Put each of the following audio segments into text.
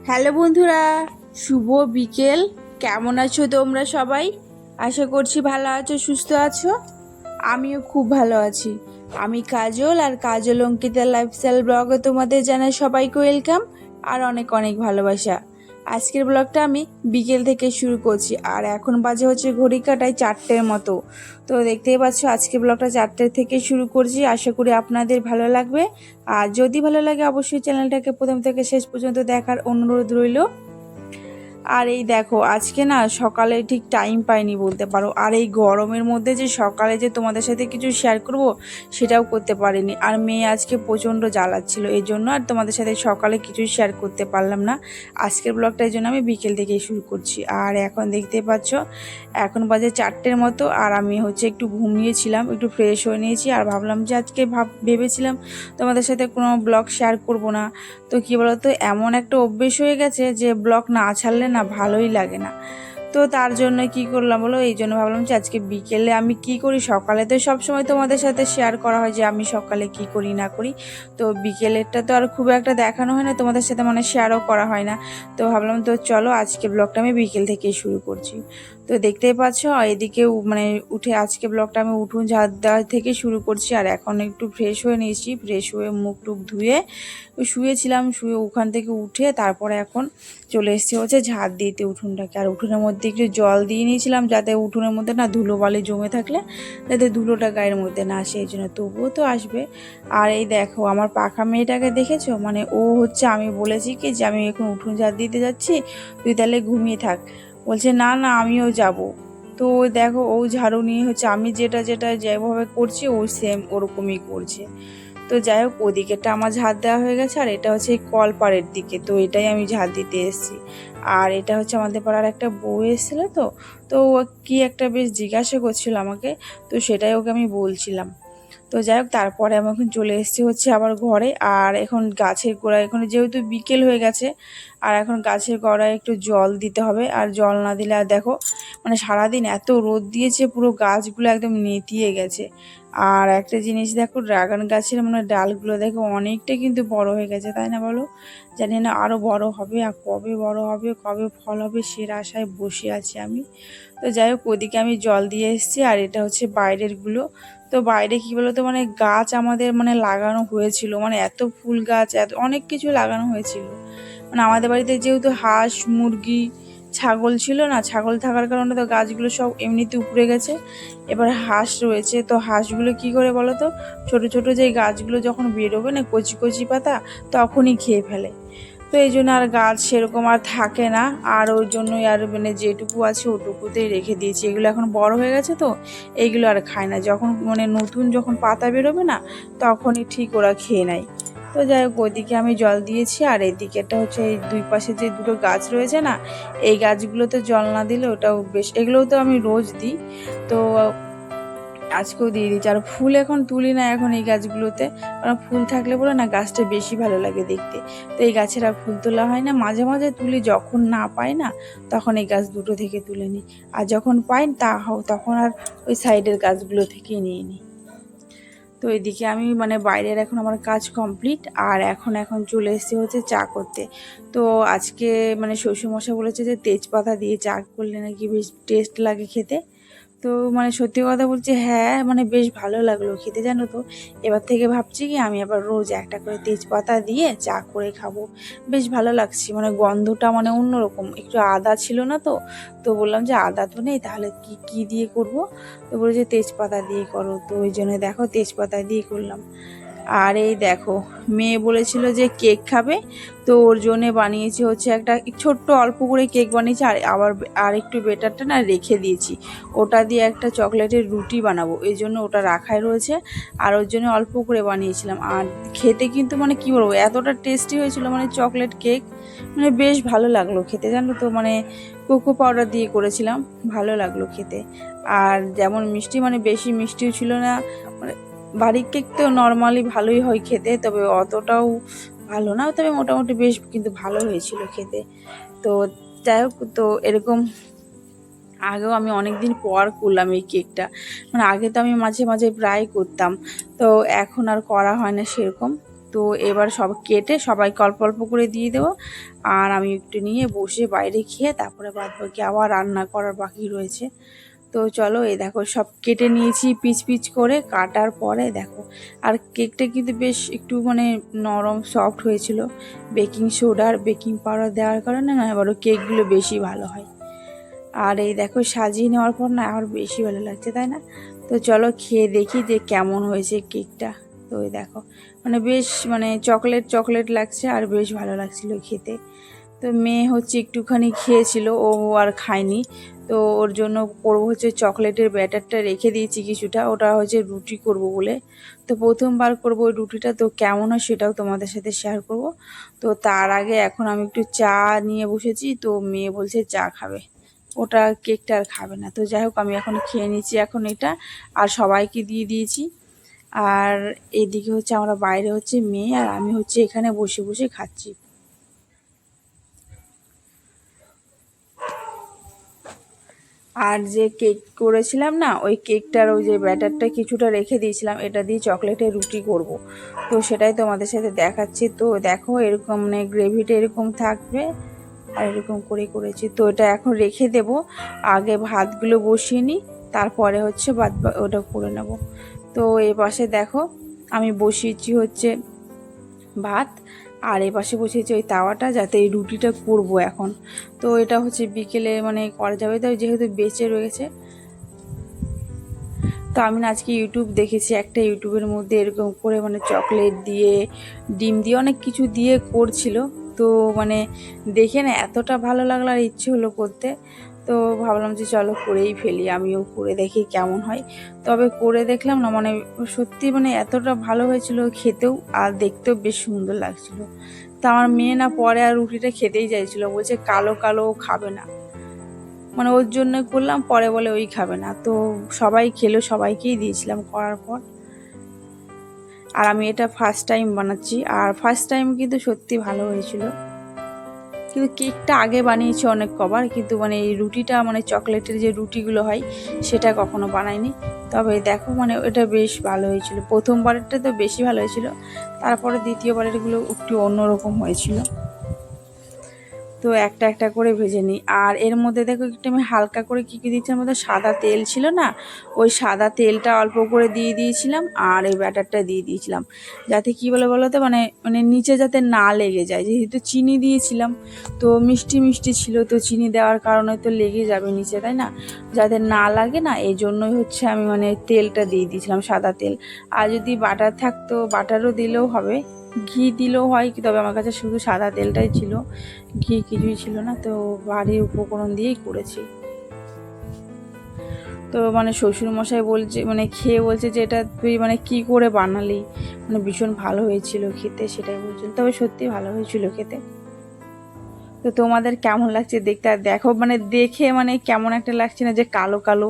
Hello বন্ধুরা, শুভ বিকেল। কেমন আছো তোমরা সবাই? আশা করছি ভালো আছো, সুস্থ আছো। আমিও খুব ভালো আছি। আমি কাজল, আর কাজল অঙ্কিতা লাইফস্টাইল ব্লগে তোমাদের জানাই সবাইকে ওয়েলকাম আর অনেক অনেক ভালোবাসা। আজকের ব্লগটা আমি বিকেল থেকে শুরু করছি, আর এখন বাজে হচ্ছে ঘড়ি কাটায় 4টের মতো। তো দেখতেই পাচ্ছ আজকের ব্লগটা 4টে থেকে শুরু করছি। আশা করি আপনাদের ভালো লাগবে, আর যদি ভালো লাগে অবশ্যই চ্যানেলটাকে প্রথম থেকে শেষ পর্যন্ত দেখার অনুরোধ রইল। আর এই দেখো আজকে না সকালে ঠিক টাইম পাইনি বলতে পারো, আর এই গরমের মধ্যে যে সকালে যে তোমাদের সাথে কিছু শেয়ার করব সেটাও করতে পারিনি। আর মেয়ে আজকে প্রচণ্ড জ্বালাচ্ছিল, এই জন্য আর তোমাদের সাথে সকালে কিছুই শেয়ার করতে পারলাম না। আজকের ব্লগটা এই জন্য আমি বিকেল থেকেই শুরু করছি। আর এখন দেখতে পাচ্ছ এখন বাজে 4টের মতো, আর আমি হচ্ছে একটু ঘুমিয়েছিলাম, একটু ফ্রেশ হয়ে নিয়েছি। আর ভাবলাম যে আজকে ভেবেছিলাম তোমাদের সাথে কোনো ব্লগ শেয়ার করব না। তো কী বলতো, এমন একটা অভ্যেস হয়ে গেছে যে ব্লগ না ছাড়লে না ভালোই লাগে না। তো তার জন্য কি করলাম বলো, এই জন্য ভাবলাম যে আজকে বিকেলে আমি কি করি। সকালে তো সব সময় তোমাদের সাথে শেয়ার করা হয় যে আমি সকালে কি করি না করি, তো বিকেলেরটা তো আর খুব একটা দেখানো হয় না তোমাদের সাথে, মানে শেয়ারও করা হয় না। তো ভাবলাম তো চলো আজকে ব্লগটা আমি বিকেল থেকেই শুরু করছি। তো দেখতেই পাচ্ছ এদিকে মানে উঠে আজকে ব্লগটা আমি উঠোন ঝাড় দেওয়া থেকে শুরু করছি। আর এখন একটু ফ্রেশ হয়ে নিয়েছি, ফ্রেশ হয়ে মুখ টুক ধুয়ে শুয়েছিলাম, শুয়ে ওখান থেকে উঠে তারপরে এখন চলে এসেছি হচ্ছে ঝাড় দিতে উঠোনটাকে। আর উঠোনের মধ্যে একটু জল দিয়ে নিয়েছিলাম যাতে উঠোনের মধ্যে না ধুলোবালি জমে থাকলে যাতে ধুলোটা গায়ের মধ্যে না আসে, এই জন্য। তবুও তো আসবে। আর এই দেখো আমার পাখা মেয়েটাকে দেখেছো, মানে ও হচ্ছে আমি বলেছি কি যে আমি এখন উঠোন ঝাড় দিতে যাচ্ছি, তুই তাহলে ঘুমিয়ে থাক। বলছে না না আমিও যাব। তো দেখো ও ঝাড়ু নিয়ে হচ্ছে আমি যেটা যেটা যেভাবে করছি ও সেম ওরকমই করছে। তো যাই হোক ওদিকেটা আমার ঝাড় দেওয়া হয়ে গেছে, আর এটা হচ্ছে কলপাড়ের দিকে, তো এটাই আমি ঝাড় দিতে এসেছি। আর এটা হচ্ছে আমাদের পাড়ার একটা বউ এসেছিলো, তো ও কি একটা বেশ জিজ্ঞাসা করছিল আমাকে, তো সেটাই ওকে আমি বলছিলাম। তো যাই হোক তারপরে আমি এখন চলে এসেছি হচ্ছে আবার ঘরে। আর এখন গাছের গোড়ায় এখন যেহেতু বিকেল হয়ে গেছে, আর এখন গাছের গোড়ায় একটু জল দিতে হবে। আর জল না দিলে আর দেখো মানে সারাদিন এত রোদ দিয়েছে পুরো গাছগুলো একদম নেতিয়ে গেছে। আর একটা জিনিস দেখো, ড্রাগন গাছের মানে ডালগুলো দেখো অনেকটা কিন্তু বড় হয়ে গেছে, তাই না বলো? জানি না আরও বড় হবে, আর কবে বড় হবে কবে ফল হবে সের আশায় বসে আছি আমি। তো যাই হোক ওদিকে আমি জল দিয়ে এসেছি। আর এটা হচ্ছে বাইরেরগুলো। তো বাইরে কি বলতো, মানে গাছ আমাদের মানে লাগানো হয়েছিল, মানে এত ফুল গাছ এত অনেক কিছু লাগানো হয়েছিল। মানে আমাদের বাড়িতে যেহেতু হাঁস মুরগি ছাগল ছিল না, ছাগল থাকার কারণে তো গাছগুলো সব এমনিতে উপড়ে গেছে। এবার হাঁস রয়েছে, তো হাঁসগুলো কি করে বলো তো, ছোট ছোট যে গাছগুলো যখন বেরোবে না কচি কচি পাতা তখনই খেয়ে ফেলে। তো এই জন্য আর গাছ সেরকম আর থাকে না, আর ওই জন্যই আর মানে যেটুকু আছে ওটুকুতেই রেখে দিয়েছি। এগুলো এখন বড় হয়ে গেছে, তো এইগুলো আর খায় না। যখন মানে নতুন যখন পাতা বেরোবে না তখনই ঠিক ওরা খেয়ে নেয়। তো যাই হোক ওইদিকে আমি জল দিয়েছি। আর এদিকেটা হচ্ছে এই দুই পাশে যে দুটো গাছ রয়েছে না, এই গাছগুলোতে জল না দিলে ওটাও বেশ, এগুলোও তো আমি রোজ দিই। তো আজকেও দিয়ে দিচ্ছি। আর ফুল এখন তুলি না এখন এই গাছগুলোতে, কারণ ফুল থাকলে বলে না গাছটা বেশি ভালো লাগে দেখতে। তো এই গাছের আর ফুল তোলা হয় না, মাঝে মাঝে তুলি, যখন না পাই না তখন এই গাছ দুটো থেকে তুলে নিই। আর যখন পাই তখন আর ওই সাইডের গাছগুলো থেকেই নিয়ে নিই। তো এদিকে আমি মানে বাইরের এখন আমার কাজ কমপ্লিট। আর এখন চলে এসেছি হচ্ছে চা করতে। তো আজকে মানে শ্বশুরমশাই বলেছে যে তেজপাতা দিয়ে চা করলে নাকি বেশ টেস্ট লাগে খেতে। তো মানে সত্যি কথা বলছি, হ্যাঁ মানে বেশ ভালো লাগলো খেতে, জানো তো। এবার থেকে ভাবছি কি আমি আবার রোজ একটা করে তেজপাতা দিয়ে চা করে খাবো। বেশ ভালো লাগছে, মানে গন্ধটা মানে অন্যরকম। একটু আদা ছিল না, তো বললাম যে আদা তো নেই, তাহলে কি দিয়ে করব। তো বলে যে তেজপাতা দিয়ে করো, তো ওই জন্য দেখো তেজপাতা দিয়ে করলাম। আর এই দেখো মেয়ে বলেছিল যে কেক খাবে, তো ওর জন্যে বানিয়েছি হচ্ছে একটা ছোট্ট অল্প করে কেক বানিয়েছি। আর একটু বেটারটা না রেখে দিয়েছি, ওটা দিয়ে একটা চকলেটের রুটি বানাবো, এই জন্য ওটা রাখাই রয়েছে। আর ওর জন্য অল্প করে বানিয়েছিলাম। আর খেতে কিন্তু মানে কি বলবো এতটা টেস্টি হয়েছিল, মানে চকলেট কেক, মানে বেশ ভালো লাগলো খেতে, জানো তো। মানে কোকো পাউডার দিয়ে করেছিলাম, ভালো লাগলো খেতে। আর যেমন মিষ্টি, মানে বেশি মিষ্টিও ছিল না। মানে বাড়ির কেক তো নর্মালি ভালোই হয় খেতে, তবে অতটাও ভালো না, তবে মোটামুটি বেশ কিন্তু ভালো হয়েছিল খেতে। তো যাই হোক, তো এরকম আগেও আমি অনেক দিন পর করলাম এই কেকটা। মানে আগে তো আমি মাঝে মাঝে প্রায় করতাম, তো এখন আর করা হয় না সেরকম। তো এবার সব কেটে সবাইকে অল্প অল্প করে দিয়ে দেবো, আর আমি একটু নিয়ে বসে বাইরে খেয়ে তারপরে বাদ বাকি আবার রান্না করার বাকি রয়েছে। তো চলো, এই দেখো সব কেটে নিয়েছি পিচ পিচ করে। কাটার পরে দেখো, আর কেকটা কিন্তু বেশ একটু মানে নরম সফট হয়েছিল। বেকিং সোডা আর বেকিং পাউডার দেওয়ার কারণে না এবারও কেকগুলো বেশি ভালো হয়। আর এই দেখো সাজিয়ে নেওয়ার পর না আর বেশি ভালো লাগছে, তাই না? তো চলো খেয়ে দেখি যে কেমন হয়েছে কেকটা। তো এই দেখো মানে বেশ মানে চকলেট চকলেট লাগছে আর বেশ ভালো লাগছিল খেতে। তো মেয়ে হচ্ছে একটুখানি খেয়েছিল, ও আর খায়নি। তো ওর জন্য করবো হচ্ছে চকলেটের ব্যাটারটা রেখে দিয়েছি কিছুটা, ওটা হচ্ছে রুটি করব বলে। তো প্রথমবার করব ওই রুটিটা, তো কেমন হয় সেটাও তোমাদের সাথে শেয়ার করব। তো তার আগে এখন আমি একটু চা নিয়ে বসেছি, তো মেয়ে বলছে চা খাবে, ওটা কেকটা আর খাবে না। তো যাই হোক আমি এখন খেয়ে নিচ্ছি এখন এটা, আর সবাইকে দিয়ে দিয়েছি। আর এদিকে হচ্ছে আমরা বাইরে হচ্ছে মেয়ে আর আমি হচ্ছে এখানে বসে বসে খাচ্ছি। আর যে কেক করেছিলাম না, ওই কেকটার ওই যে ব্যাটারটা কিছুটা রেখে দিয়েছিলাম, এটা দিয়ে চকলেটের রুটি করব। তো সেটাই তোমাদের সাথে দেখাচ্ছি। তো দেখো এরকম মানে গ্রেভিটা এরকম থাকবে আর এরকম করে করেছি। তো এটা এখন রেখে দেব, আগে ভাতগুলো বসিয়ে নিই, তারপরে হচ্ছে ওটা করে নেব। তো এ পাশে দেখো আমি বসিয়েছি হচ্ছে ভাত, আর এ পাশে বসিয়েছি ওই তাওয়াটা যাতে এই রুটিটা করব এখন। তো এটা হচ্ছে বিকেলে মানে করা যাবে, তো যেহেতু বেঁচে রয়েছে। তো আমি না আজকে ইউটিউব দেখেছি, একটা ইউটিউবের মধ্যে এরকম করে মানে চকলেট দিয়ে ডিম দিয়ে অনেক কিছু দিয়ে করছিল। তো মানে দেখে না এতটা ভালো লাগলো আর ইচ্ছে হলো করতে। তো ভাবলাম যে চলো করেই ফেলি, আমিও করে দেখি কেমন হয়। তবে করে দেখলাম না মানে সত্যি মানে এতটা ভালো হয়েছিল খেতেও, আর দেখতেও বেশ সুন্দর লাগছিল। তো আমার মেয়ে না পরে আর রুটিটা খেতেই চাইছিল, বলছে কালো কালো খাবে না, মানে ওর জন্য করলাম, পরে বলে ওই খাবে না। তো সবাই খেলো, সবাইকেই দিয়েছিলাম করার পর। আর আমি এটা ফার্স্ট টাইম বানাচ্ছি, আর ফার্স্ট টাইম কিন্তু সত্যি ভালো হয়েছিল। কিন্তু কেকটা আগে বানিয়েছি অনেক কবার, কিন্তু মানে এই রুটিটা মানে চকলেটের যে রুটিগুলো হয় সেটা কখনো বানাইনি। তবে দেখো মানে এটা বেশ ভালো হয়েছিল, প্রথমবারেরটা তো বেশি ভালো হয়েছিল, তারপরে দ্বিতীয়বারেরগুলো একটু অন্যরকম হয়েছিল। তো একটা একটা করে ভেজে নিই। আর এর মধ্যে দেখো একটু আমি হালকা করে কী কী দিচ্ছি, আমাদের সাদা তেল ছিল না, ওই সাদা তেলটা অল্প করে দিয়ে দিয়েছিলাম, আর এই ব্যাটারটা দিয়ে দিয়েছিলাম যাতে কী বলো তো মানে মানে নিচে যাতে না লেগে যায়। যেহেতু চিনি দিয়েছিলাম তো মিষ্টি মিষ্টি ছিল, তো চিনি দেওয়ার কারণে তো লেগে যাবে নিচে, তাই না? যাতে না লাগে না, এই জন্যই হচ্ছে আমি মানে তেলটা দিয়ে দিয়েছিলাম, সাদা তেল। আর যদি বাটার থাকতো বাটারও দিলেও হবে, ঘি দিলেও হয়, তবে আমার কাছে শুধু সাদা তেলটাই ছিল, ঘি কিছুই ছিল না। তো বাড়ির উপকরণ দিয়েই করেছি। তো মানে শ্বশুরমশাই বলছে মানে খেয়ে বলছে যে এটা তুই মানে কি করে বানালি, মানে ভীষণ ভালো হয়েছিল খেতে, সেটাই বলছিল। তবে সত্যি ভালো হয়েছিল খেতে। তো তোমাদের কেমন লাগছে দেখতে? আর দেখো মানে দেখে মানে কেমন একটা লাগছে না যে কালো কালো,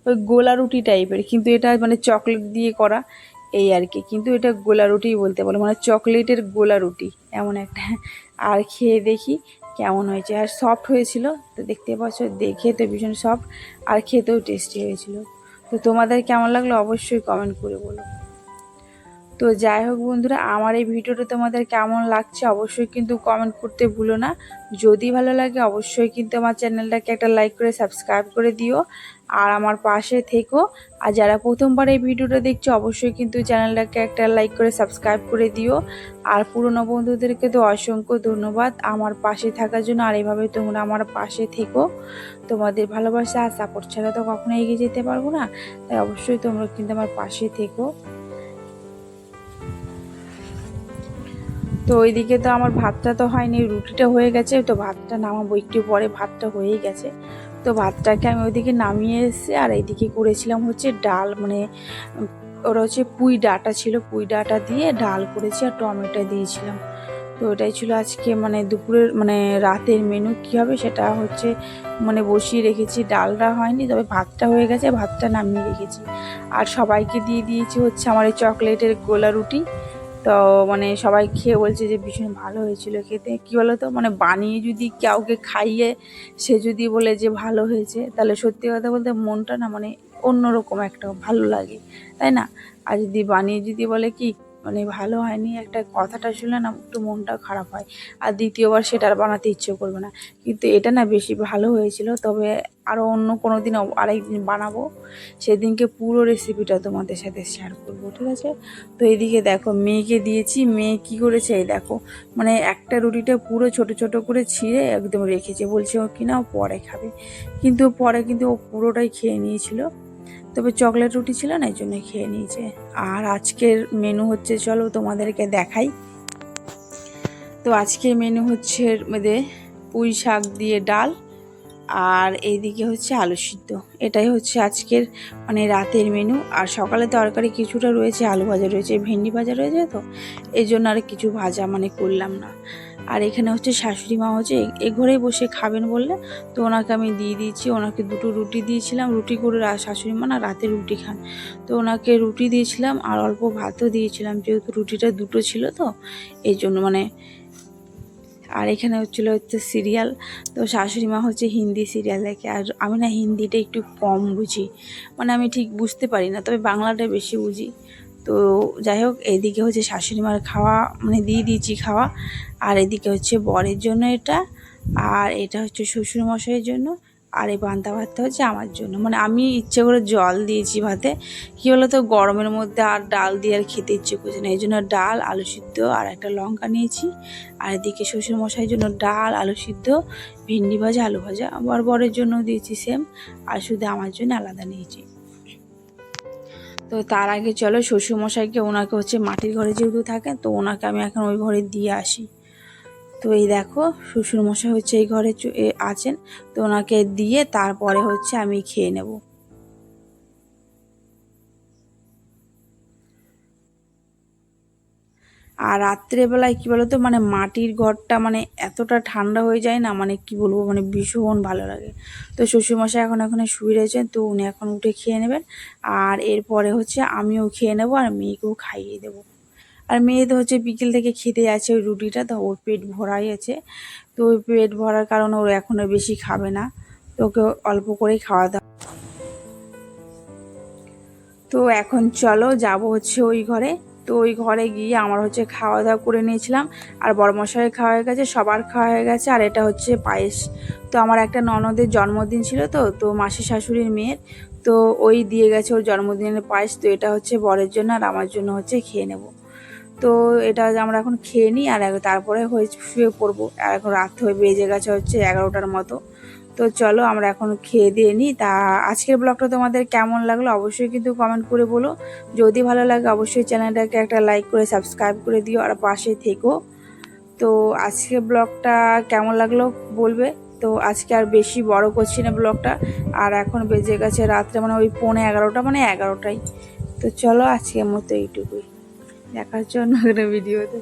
ওই গোলা রুটি টাইপের, কিন্তু এটা মানে চকলেট দিয়ে করা এই আর কি। কিন্তু এটা গোলা রুটিই বলতে পারো, মানে চকলেটের গোলা রুটি এমন একটা। আর খেয়ে দেখি কেমন হয়েছে, আর সফট হয়েছিল। তো দেখতে পাচ্ছ দেখে তো ভীষণ সফট, আর খেতেও টেস্টি হয়েছিল। তো তোমাদের কেমন লাগলো অবশ্যই কমেন্ট করে বলো। তো যাই হোক বন্ধুরা, আমার এই ভিডিওটা তোমাদের কেমন লাগছে অবশ্যই কিন্তু কমেন্ট করতে ভুলো না। যদি ভালো লাগে অবশ্যই কিন্তু আমার চ্যানেলটাকে একটা লাইক করে সাবস্ক্রাইব করে দিও, আর আমার পাশে থেকো। আর যারা প্রথমবার এই ভিডিওটা দেখছো অবশ্যই কিন্তু চ্যানেলটাকে একটা লাইক করে সাবস্ক্রাইব করে দিও। আর পুরনো বন্ধুদেরকে তো অসংখ্য ধন্যবাদ আমার পাশে থাকার জন্য, আর এইভাবে তোমরা আমার পাশে থেকো। তোমাদের ভালোবাসা আর সাপোর্ট ছাড়া তো কখনো এগিয়ে যেতে পারবো না, তাই অবশ্যই তোমরা কিন্তু আমার পাশে থেকো। তো ওইদিকে তো আমার ভাতটা তো হয়নি, রুটিটা হয়ে গেছে, তো ভাতটা নামাবো একটু পরে, ভাতটা হয়েই গেছে। তো ভাতটাকে আমি ওইদিকে নামিয়ে এসেছি, আর এইদিকে করেছিলাম হচ্ছে ডাল, মানে ওরা হচ্ছে পুঁই ডাঁটা ছিল, পুঁই ডাঁটা দিয়ে ডাল করেছি আর টমেটো দিয়েছিলাম। তো ওটাই ছিল আজকে মানে দুপুরের মানে রাতের মেনু। কী হবে সেটা হচ্ছে মানে বসিয়ে রেখেছি, ডালটা হয়নি, তবে ভাতটা হয়ে গেছে, ভাতটা নামিয়ে রেখেছি। আর সবাইকে দিয়ে দিয়েছি হচ্ছে আমার এই চকলেটের গোলা রুটি। তো মানে সবাই খেয়ে বলছে যে ভীষণ ভালো হয়েছিল খেতে। কী বলো তো মানে বানিয়ে যদি কাউকে খাইয়ে সে যদি বলে যে ভালো হয়েছে, তাহলে সত্যি কথা বলতে মনটা না মানে অন্যরকম একটা ভালো লাগে, তাই না? আর যদি বানিয়ে যদি বলে কি মানে ভালো হয়নি, একটা কথাটা শুনলে না একটু মনটা খারাপ হয়, আর দ্বিতীয়বার সেটা আর বানাতে ইচ্ছে করবে না। কিন্তু এটা না বেশি ভালো হয়েছিল। তবে আরও অন্য কোনো দিন আরেকদিন বানাবো, সেদিনকে পুরো রেসিপিটা তোমাদের সাথে শেয়ার করবো, ঠিক আছে? তো এইদিকে দেখো মেয়েকে দিয়েছি, মেয়ে কি করেছে এই দেখো, মানে একটা রুটিটা পুরো ছোট ছোট করে ছিঁড়ে একদম রেখেছে, বলছে ও কিনা ও পরে খাবে, কিন্তু পরে কিন্তু ও পুরোটাই খেয়ে নিয়েছিল। তবে চকলেট রুটি ছিল না, এই জন্য খেয়ে নিয়েছে। আর আজকের মেনু হচ্ছে, চলো তোমাদেরকে দেখাই। তো আজকের মেনু হচ্ছে মধ্যে পুঁই শাক দিয়ে ডাল, আর এইদিকে হচ্ছে আলু সিদ্ধ। এটাই হচ্ছে আজকের মানে রাতের মেনু। আর সকালে তরকারি কিছুটা রয়েছে, আলু ভাজা রয়েছে, ভেন্ডি ভাজা রয়েছে, তো এই জন্য আর কিছু ভাজা মানে করলাম না। আর এখানে হচ্ছে শাশুড়ি মা হচ্ছে এ ঘরেই বসে খাবেন বললে, তো ওনাকে আমি দিয়ে দিয়েছি। ওনাকে দুটো রুটি দিয়েছিলাম, রুটি করে শাশুড়ি মা না রাতে রুটি খান, তো ওনাকে রুটি দিয়েছিলাম আর অল্প ভাতও দিয়েছিলাম, যেহেতু রুটিটা দুটো ছিল তো এই জন্য মানে। আর এখানে হচ্ছে সিরিয়াল। তো শাশুড়ি মা হচ্ছে হিন্দি সিরিয়াল দেখে, আর আমি না হিন্দিটা একটু কম বুঝি, মানে আমি ঠিক বুঝতে পারি না, তবে বাংলাটা বেশি বুঝি। তো যাই হোক, এইদিকে হচ্ছে শাশুড়ি মার খাওয়া মানে দিয়ে দিয়েছি খাওয়া, আর এদিকে হচ্ছে বরের জন্য এটা, আর এটা হচ্ছে শ্বশুরমশাইয়ের জন্য, আর এই পান্তা ভাতটা হচ্ছে আমার জন্য। মানে আমি ইচ্ছে করে জল দিয়েছি ভাতে, কী বলো তো গরমের মধ্যে আর ডাল দিয়ে আর খেতে ইচ্ছে করছে না, এই জন্য ডাল, আলু সিদ্ধ আর একটা লঙ্কা নিয়েছি। আর এদিকে শ্বশুরমশাইয়ের জন্য ডাল, আলু সিদ্ধ, ভেন্ডি ভাজা, আলু ভাজা, আবার বরের জন্য দিয়েছি সেম, আর শুধু আমার জন্য আলাদা নিয়েছি। তো তার আগে চলো শ্বশুরমশাইকে, ওনাকে হচ্ছে মাটির ঘরে যেহেতু থাকেন, তো ওনাকে আমি এখন ওই ঘরে দিয়ে আসি। তো এই দেখো শ্বশুরমশাই হচ্ছে এই ঘরে আছেন, তো ওনাকে দিয়ে তারপরে হচ্ছে আমি খেয়ে নেব। আর রাত্রেবেলায় কী বলো তো, মানে মাটির ঘরটা মানে এতটা ঠান্ডা হয়ে যায় না, মানে কি বলবো, মানে ভীষণ ভালো লাগে। তো শ্বশুরমশাই এখন এখানে শুয়ে রয়েছেন, তো উনি এখন উঠে খেয়ে নেবেন, আর এরপরে হচ্ছে আমিও খেয়ে নেবো আর মেয়েকেও খাইয়ে দেবো। আর মেয়ে তো হচ্ছে বিকেল থেকে খেতে যাচ্ছে ওই রুটিটা, তো ওর পেট ভরাই আছে, তো ওই পেট ভরার কারণে ওর এখনও বেশি খাবে না, তো ওকে অল্প করেই খাওয়া দাওয়া। তো এখন চলো যাব হচ্ছে ওই ঘরে। তো ওই ঘরে গিয়ে আমার হচ্ছে খাওয়া দাওয়া করে নিয়েছিলাম, আর বড়মশাই খাওয়া হয়ে গেছে, সবার খাওয়া হয়ে গেছে। আর এটা হচ্ছে পায়েস। তো আমার একটা ননদের জন্মদিন ছিল, তো মাসি শাশুড়ির মেয়ের, তো ওই দিয়ে গেছে ওর জন্মদিনের পায়েস। তো এটা হচ্ছে বরের জন্য আর আমার জন্য হচ্ছে খেয়ে নেব। তো এটা আমরা এখন খেয়ে নিই, আর তারপরে হয়ে শুয়ে পড়বো। আর এখন রাত হয়ে বেজে গেছে হচ্ছে 11টার মতো। তো চলো আমরা এখন খেয়ে দিয়ে নিই। তা আজকের ব্লগটা তোমাদের কেমন লাগলো অবশ্যই কিন্তু কমেন্ট করে বলো। যদি ভালো লাগে অবশ্যই চ্যানেলটাকে একটা লাইক করে সাবস্ক্রাইব করে দিও, আর পাশে থেকো। তো আজকের ব্লগটা কেমন লাগলো বলবে। তো আজকে আর বেশি বড় করছি না ব্লগটা, আর এখন বেজে গেছে রাত্রে মানে ওই 11:45, মানে 11টাই। তো চলো আজকের মতো এইটুকুই, দেখার জন্য একটা ভিডিওতে।